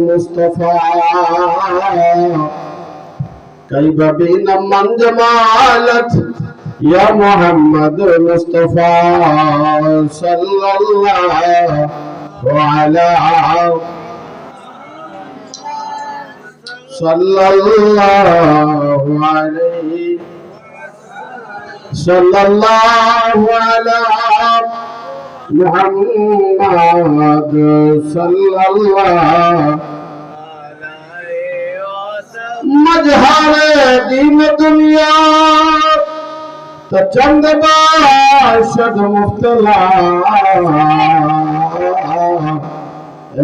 मुस्तफा كيف بين من جمالت يا محمد مصطفى صلى الله على صلى الله عليه صلى الله على محمد صلى الله مظہر دین دنیا تو چند باشد مبتلا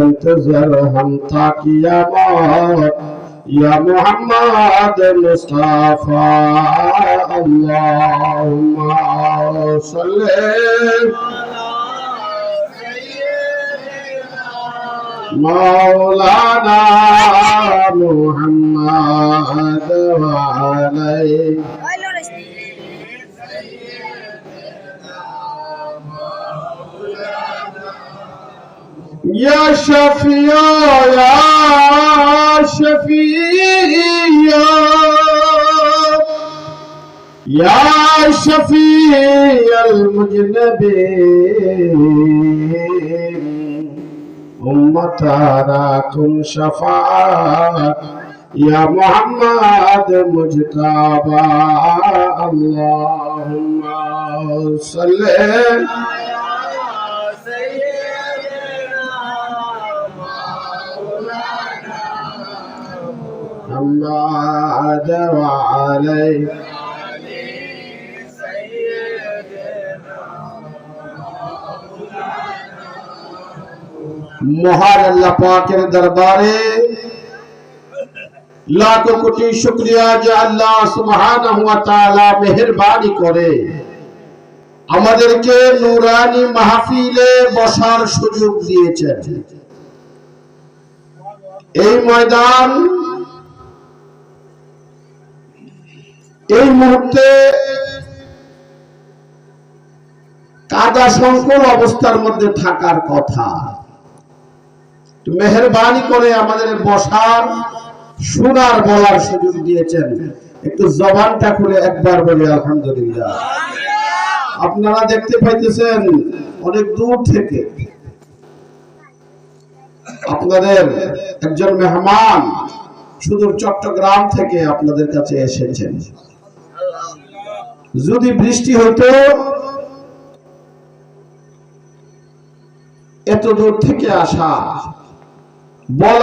انتظر ہم تا قیامت یا محمد مصطفى اللهم صل مولانا محمد وعليه يا شفيع يا شفيع يا شفيع المذنبين أمتاراكم شفاعة يا محمد مجتبى اللهم صل محمد وعليه মহান আল্লাহ পাকের দরবারে লাখো কোটি শুকরিয়া যে আল্লাহ সুবহানাহু ওয়া তাআলা মেহেরবানি করে আমাদেরকে নূরানি মাহফিলে বসার সুযোগ দিয়েছেন। এই ময়দান এই মুহূর্তে কাদা সংকুল অবস্থার মধ্যে থাকার কথা, মেহেরবানি করে আমাদের বসার শোনার বলার সুযোগ দিয়েছেন। একটু জবানটা খুলে একবার বলি আলহামদুলিল্লাহ। আপনারা দেখতে পাইতেছেন অনেক দূর থেকে আপনাদের একজন মেহমান সুদূর চট্টগ্রাম থেকে আপনাদের কাছে এসেছেন। যদি বৃষ্টি হইতো এত দূর থেকে আসা